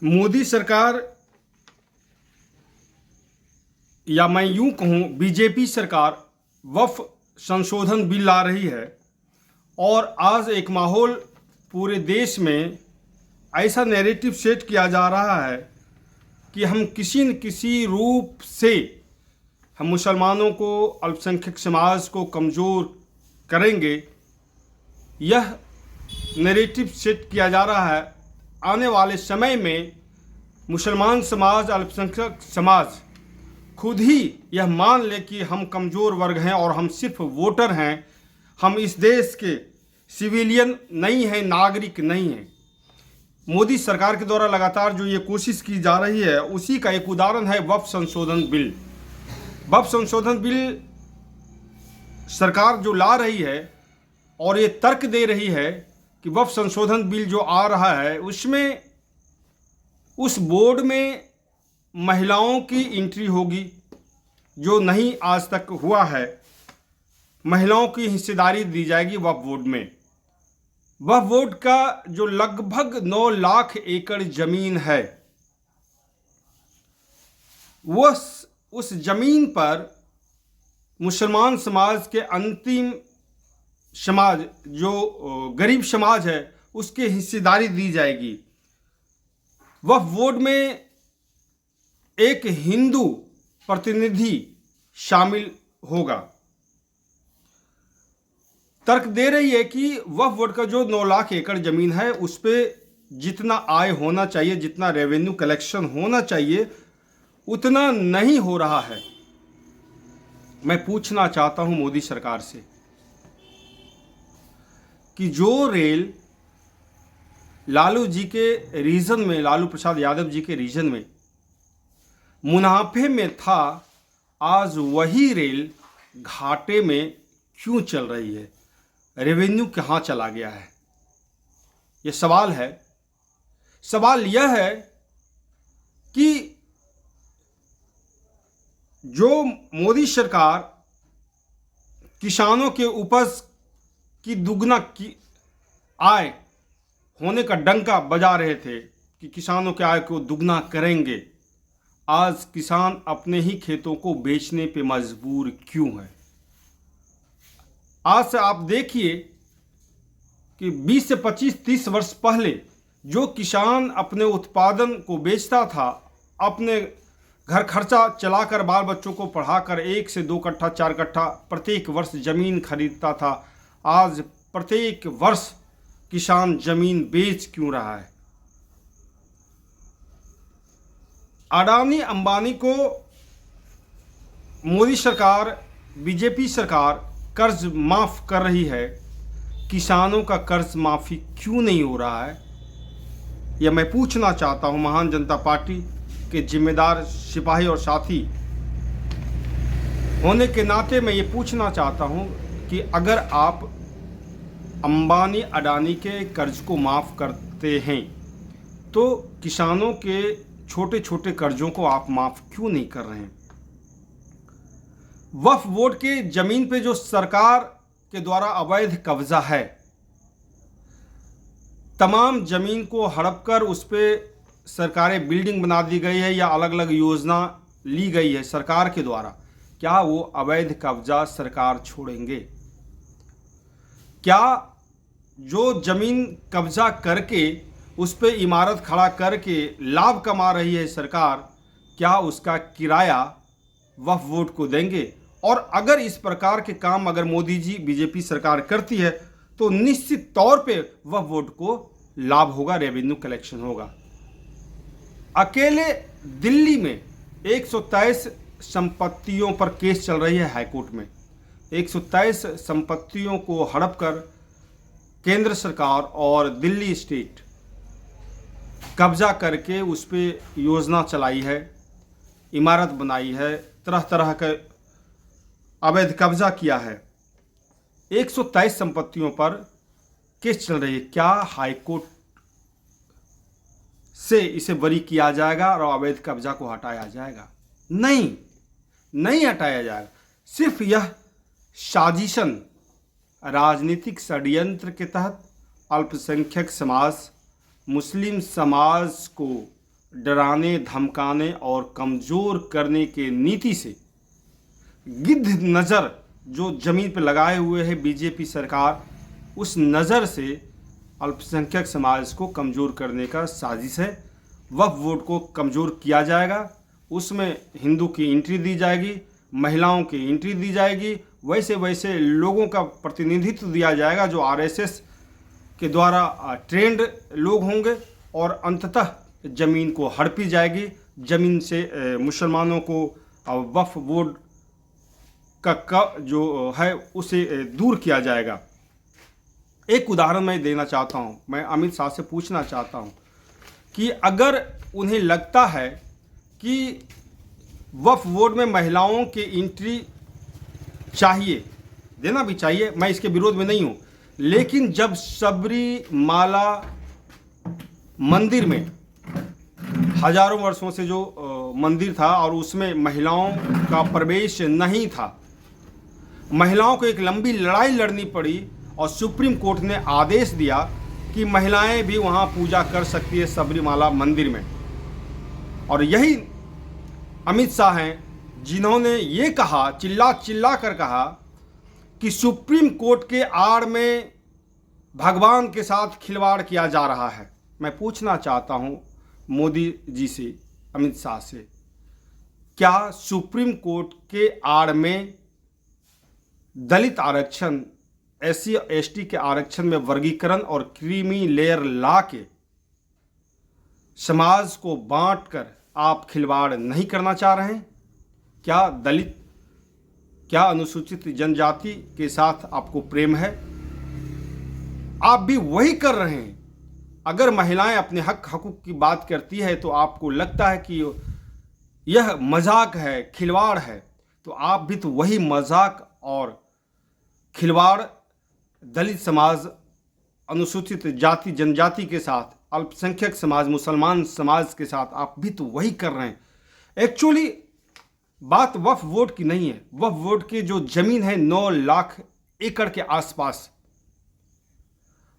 मोदी सरकार, या मैं यूं कहूं बीजेपी सरकार वक्फ संशोधन बिल ला रही है। और आज एक माहौल पूरे देश में ऐसा नैरेटिव सेट किया जा रहा है कि हम किसी न किसी रूप से हम मुसलमानों को, अल्पसंख्यक समाज को कमज़ोर करेंगे। यह नैरेटिव सेट किया जा रहा है। आने वाले समय में मुसलमान समाज, अल्पसंख्यक समाज खुद ही यह मान ले कि हम कमज़ोर वर्ग हैं और हम सिर्फ वोटर हैं, हम इस देश के सिविलियन नहीं हैं, नागरिक नहीं हैं। मोदी सरकार के द्वारा लगातार जो ये कोशिश की जा रही है, उसी का एक उदाहरण है वक्फ संशोधन बिल। वक्फ संशोधन बिल सरकार जो ला रही है और ये तर्क दे रही है कि वक्फ संशोधन बिल जो आ रहा है उसमें उस बोर्ड में महिलाओं की एंट्री होगी, जो नहीं आज तक हुआ है। महिलाओं की हिस्सेदारी दी जाएगी वक्फ बोर्ड में। वक्फ बोर्ड का जो लगभग 9 लाख एकड़ जमीन है, वो उस जमीन पर मुसलमान समाज के अंतिम समाज, जो गरीब समाज है, उसके हिस्सेदारी दी जाएगी। वक्फ बोर्ड में एक हिंदू प्रतिनिधि शामिल होगा। तर्क दे रही है कि वक्फ बोर्ड का जो 9 लाख एकड़ जमीन है, उस पर जितना आय होना चाहिए, जितना रेवेन्यू कलेक्शन होना चाहिए, उतना नहीं हो रहा है। मैं पूछना चाहता हूं मोदी सरकार से कि जो रेल लालू जी के रीजन में, लालू प्रसाद यादव जी के रीजन में मुनाफे में था, आज वही रेल घाटे में क्यों चल रही है? रेवेन्यू कहाँ चला गया है? ये सवाल है। सवाल यह है कि जो मोदी सरकार किसानों के उपज की दुगना की आय होने का डंका बजा रहे थे कि किसानों के आय को दुगना करेंगे, आज किसान अपने ही खेतों को बेचने पे मजबूर क्यों है? आज से आप देखिए कि 20 से 25-30 वर्ष पहले जो किसान अपने उत्पादन को बेचता था, अपने घर खर्चा चलाकर, बाल बच्चों को पढ़ाकर 1 से 2 कट्ठा 4 कट्ठा प्रत्येक वर्ष जमीन खरीदता था, आज प्रत्येक वर्ष किसान जमीन बेच क्यों रहा है? अडानी अंबानी को मोदी सरकार, बीजेपी सरकार कर्ज माफ कर रही है, किसानों का कर्ज माफी क्यों नहीं हो रहा है? यह मैं पूछना चाहता हूं महान जनता पार्टी के जिम्मेदार सिपाही और साथी होने के नाते मैं ये पूछना चाहता हूं कि अगर आप अंबानी अडानी के कर्ज को माफ़ करते हैं, तो किसानों के छोटे छोटे कर्जों को आप माफ़ क्यों नहीं कर रहे हैं? वक्फ बोर्ड के ज़मीन पे जो सरकार के द्वारा अवैध कब्जा है, तमाम ज़मीन को हड़प कर उस पर सरकारी बिल्डिंग बना दी गई है या अलग अलग योजना ली गई है सरकार के द्वारा, क्या वो अवैध कब्जा सरकार छोड़ेंगे? क्या जो ज़मीन कब्जा करके उस पर इमारत खड़ा करके लाभ कमा रही है सरकार, क्या उसका किराया वक्फ बोर्ड को देंगे? और अगर इस प्रकार के काम अगर मोदी जी, बीजेपी सरकार करती है, तो निश्चित तौर पे वक्फ बोर्ड को लाभ होगा, रेवेन्यू कलेक्शन होगा। अकेले दिल्ली में 123 संपत्तियों पर केस चल रही है हाईकोर्ट में। 123 संपत्तियों को हड़प कर केंद्र सरकार और दिल्ली स्टेट कब्जा करके उस पर योजना चलाई है, इमारत बनाई है, तरह तरह का अवैध कब्जा किया है। 123 संपत्तियों पर केस चल रही है। क्या हाईकोर्ट से इसे बरी किया जाएगा और अवैध कब्जा को हटाया जाएगा? नहीं, नहीं हटाया जाएगा। सिर्फ यह साजिशन, राजनीतिक षड्यंत्र के तहत अल्पसंख्यक समाज, मुस्लिम समाज को डराने, धमकाने और कमज़ोर करने के नीति से गिद्ध नज़र जो ज़मीन पर लगाए हुए है बीजेपी सरकार, उस नज़र से अल्पसंख्यक समाज को कमज़ोर करने का साजिश है। वक्फ बोर्ड को कमज़ोर किया जाएगा, उसमें हिंदू की एंट्री दी जाएगी, महिलाओं की एंट्री दी जाएगी, वैसे वैसे लोगों का प्रतिनिधित्व दिया जाएगा जो आरएसएस के द्वारा ट्रेंड लोग होंगे, और अंततः ज़मीन को हड़पी जाएगी। ज़मीन से मुसलमानों को वक्फ बोर्ड का जो है उसे दूर किया जाएगा। एक उदाहरण मैं देना चाहता हूँ। मैं अमित शाह से पूछना चाहता हूँ कि अगर उन्हें लगता है कि वक्फ बोर्ड में महिलाओं की एंट्री चाहिए, देना भी चाहिए, मैं इसके विरोध में नहीं हूँ, लेकिन जब सबरीमाला मंदिर में हजारों वर्षों से जो मंदिर था और उसमें महिलाओं का प्रवेश नहीं था, महिलाओं को एक लंबी लड़ाई लड़नी पड़ी और सुप्रीम कोर्ट ने आदेश दिया कि महिलाएं भी वहां पूजा कर सकती है सबरीमाला मंदिर में। और यही अमित शाह हैं जिन्होंने ये कहा, चिल्ला चिल्ला कर कहा कि सुप्रीम कोर्ट के आड़ में भगवान के साथ खिलवाड़ किया जा रहा है। मैं पूछना चाहता हूं मोदी जी से, अमित शाह से, क्या सुप्रीम कोर्ट के आड़ में दलित आरक्षण, एससी एसटी के आरक्षण में वर्गीकरण और क्रीमी लेयर ला के समाज को बांटकर आप खिलवाड़ नहीं करना चाह रहे हैं? क्या दलित, क्या अनुसूचित जनजाति के साथ आपको प्रेम है? आप भी वही कर रहे हैं। अगर महिलाएं अपने हक हकूक की बात करती है तो आपको लगता है कि यह मजाक है, खिलवाड़ है, तो आप भी तो वही मजाक और खिलवाड़ दलित समाज, अनुसूचित जाति जनजाति के साथ, अल्पसंख्यक समाज, मुसलमान समाज के साथ आप भी तो वही कर रहे हैं। एक्चुअली बात वक्फ बोर्ड की नहीं है। वक्फ बोर्ड की जो जमीन है 9 लाख एकड़ के आसपास,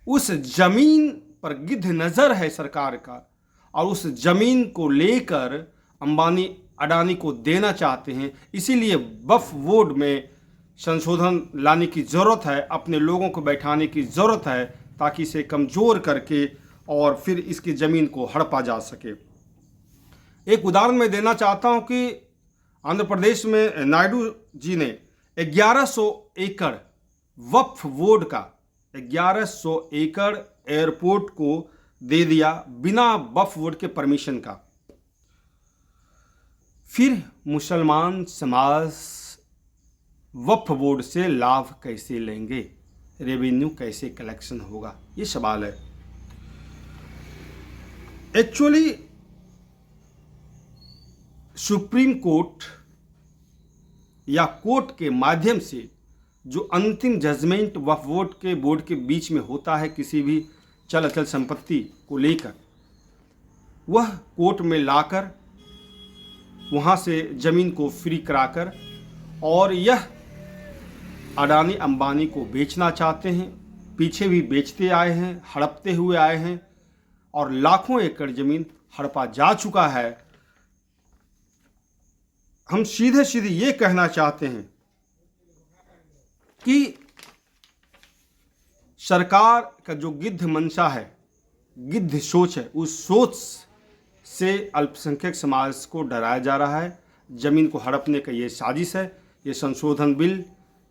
उस जमीन पर गिद्ध नजर है सरकार का, और उस जमीन को लेकर अंबानी अडानी को देना चाहते हैं। इसीलिए वक्फ बोर्ड में संशोधन लाने की ज़रूरत है, अपने लोगों को बैठाने की ज़रूरत है, ताकि इसे कमज़ोर करके और फिर इसकी ज़मीन को हड़पा जा सके। एक उदाहरण मैं देना चाहता हूं कि आंध्र प्रदेश में नायडू जी ने 1100 एकड़ वक्फ बोर्ड का 1100 एकड़ एयरपोर्ट को दे दिया बिना वक्फ बोर्ड के परमिशन का। फिर मुसलमान समाज वक्फ बोर्ड से लाभ कैसे लेंगे? रेवेन्यू कैसे कलेक्शन होगा? ये सवाल है। एक्चुअली सुप्रीम कोर्ट या कोर्ट के माध्यम से जो अंतिम जजमेंट वक्फ बोर्ड के बीच में होता है किसी भी चल अचल संपत्ति को लेकर, वह कोर्ट में लाकर वहाँ से ज़मीन को फ्री कराकर, और यह अडानी अंबानी को बेचना चाहते हैं। पीछे भी बेचते आए हैं, हड़पते हुए आए हैं, और लाखों एकड़ ज़मीन हड़पा जा चुका है। हम सीधे सीधे ये कहना चाहते हैं कि सरकार का जो गिद्ध मंशा है, गिद्ध सोच है, उस सोच से अल्पसंख्यक समाज को डराया जा रहा है। ज़मीन को हड़पने का ये साजिश है। ये संशोधन बिल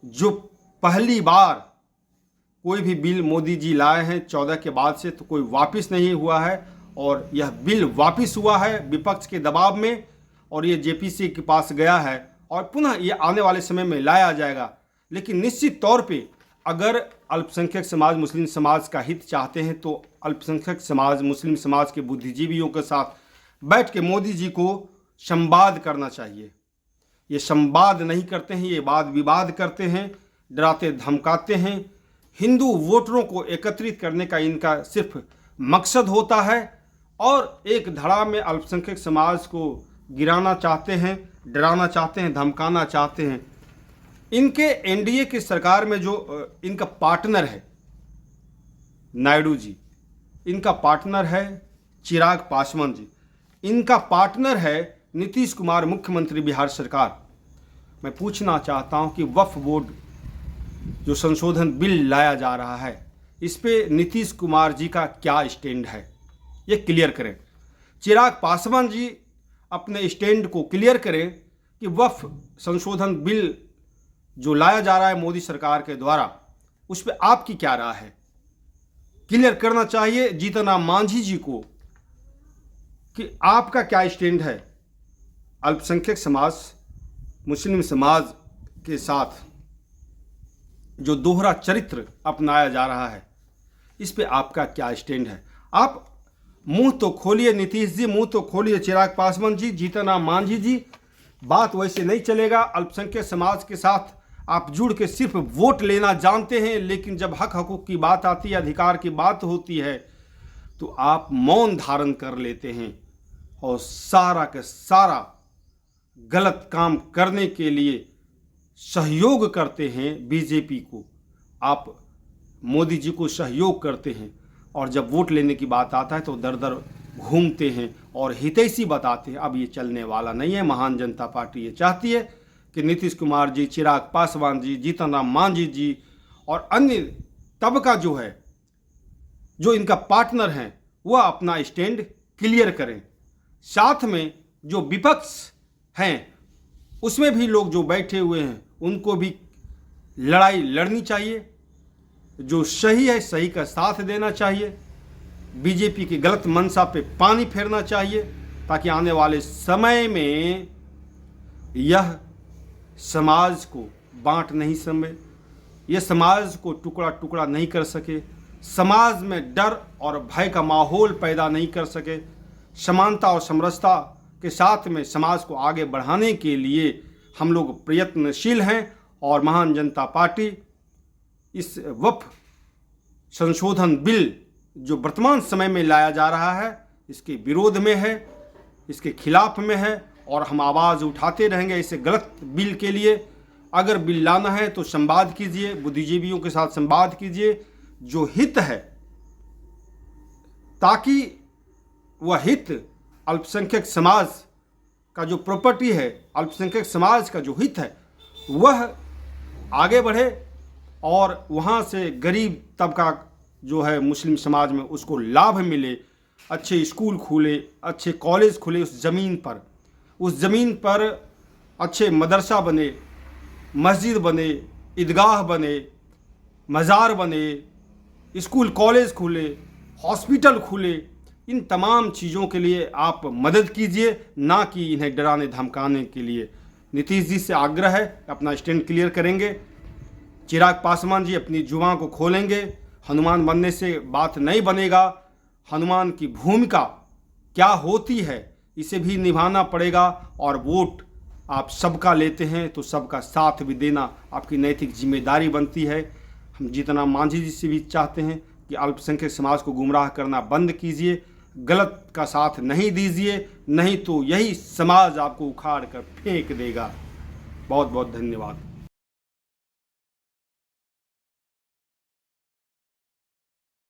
जो पहली बार कोई भी बिल मोदी जी लाए हैं 14 के बाद से, तो कोई वापस नहीं हुआ है, और यह बिल वापस हुआ है विपक्ष के दबाव में, और ये जेपीसी के पास गया है, और पुनः ये आने वाले समय में लाया जाएगा। लेकिन निश्चित तौर पे अगर अल्पसंख्यक समाज, मुस्लिम समाज का हित चाहते हैं तो अल्पसंख्यक समाज, मुस्लिम समाज के बुद्धिजीवियों के साथ बैठ के मोदी जी को संवाद करना चाहिए। ये संवाद नहीं करते हैं, ये वाद विवाद करते हैं, डराते धमकाते हैं। हिंदू वोटरों को एकत्रित करने का इनका सिर्फ मकसद होता है, और एक धड़ा में अल्पसंख्यक समाज को गिराना चाहते हैं, डराना चाहते हैं, धमकाना चाहते हैं। इनके एनडीए की सरकार में जो इनका पार्टनर है नायडू जी, इनका पार्टनर है चिराग पासवान जी। इनका पार्टनर है नीतीश कुमार, मुख्यमंत्री बिहार सरकार। मैं पूछना चाहता हूं कि वक्फ बोर्ड जो संशोधन बिल लाया जा रहा है, इस पे नीतीश कुमार जी का क्या स्टैंड है, ये क्लियर करें। चिराग पासवान जी अपने स्टैंड को क्लियर करें कि वक्फ संशोधन बिल जो लाया जा रहा है मोदी सरकार के द्वारा, उस पर आपकी क्या राय है, क्लियर करना चाहिए जीतन राम मांझी जी को कि आपका क्या स्टैंड है। अल्पसंख्यक समाज, मुस्लिम समाज के साथ जो दोहरा चरित्र अपनाया जा रहा है, इस पे आपका क्या स्टैंड है। आप मुंह तो खोलिए नीतीश जी, मुंह तो खोलिए चिराग पासवान जी, जीतन राम मांझी जी, बात वैसे नहीं चलेगा। अल्पसंख्यक समाज के साथ आप जुड़ के सिर्फ वोट लेना जानते हैं, लेकिन जब हक हकूक की बात आती है, अधिकार की बात होती है, तो आप मौन धारण कर लेते हैं और सारा का सारा गलत काम करने के लिए सहयोग करते हैं बीजेपी को। आप मोदी जी को सहयोग करते हैं और जब वोट लेने की बात आता है तो दर दर घूमते हैं और हितैषी बताते हैं। अब ये चलने वाला नहीं है। महान जनता पार्टी ये चाहती है कि नीतीश कुमार जी, चिराग पासवान जी, जीतन राम मांझी जी और अन्य तबका जो है, जो इनका पार्टनर हैं, वह अपना स्टैंड क्लियर करें। साथ में जो विपक्ष हैं, उसमें भी लोग जो बैठे हुए हैं, उनको भी लड़ाई लड़नी चाहिए। जो सही है, सही का साथ देना चाहिए। बीजेपी की गलत मंशा पे पानी फेरना चाहिए, ताकि आने वाले समय में यह समाज को बांट नहीं समे, यह समाज को टुकड़ा टुकड़ा नहीं कर सके, समाज में डर और भय का माहौल पैदा नहीं कर सके। समानता और समरसता के साथ में समाज को आगे बढ़ाने के लिए हम लोग प्रयत्नशील हैं और महान जनता पार्टी इस वक्फ संशोधन बिल जो वर्तमान समय में लाया जा रहा है, इसके विरोध में है, इसके खिलाफ में है और हम आवाज़ उठाते रहेंगे इस गलत बिल के लिए। अगर बिल लाना है तो संवाद कीजिए, बुद्धिजीवियों के साथ संवाद कीजिए, जो हित है, ताकि वह हित अल्पसंख्यक समाज का जो प्रॉपर्टी है, अल्पसंख्यक समाज का जो हित है, वह आगे बढ़े और वहाँ से गरीब तबका जो है मुस्लिम समाज में उसको लाभ मिले। अच्छे स्कूल खुले, अच्छे कॉलेज खुले उस ज़मीन पर अच्छे मदरसा बने, मस्जिद बने, ईदगाह बने, मज़ार बने, स्कूल कॉलेज खुले, हॉस्पिटल खुले। इन तमाम चीज़ों के लिए आप मदद कीजिए, ना कि इन्हें डराने धमकाने के लिए। नीतीश जी से आग्रह है, अपना स्टैंड क्लियर करेंगे। चिराग पासवान जी अपनी जुबान को खोलेंगे। हनुमान बनने से बात नहीं बनेगा। हनुमान की भूमिका क्या होती है, इसे भी निभाना पड़ेगा। और वोट आप सबका लेते हैं तो सबका साथ भी देना आपकी नैतिक जिम्मेदारी बनती है। हम जीतन राम मांझी जी से भी चाहते हैं कि अल्पसंख्यक समाज को गुमराह करना बंद कीजिए, गलत का साथ नहीं दीजिए, नहीं तो यही समाज आपको उखाड़ कर फेंक देगा। बहुत बहुत धन्यवाद।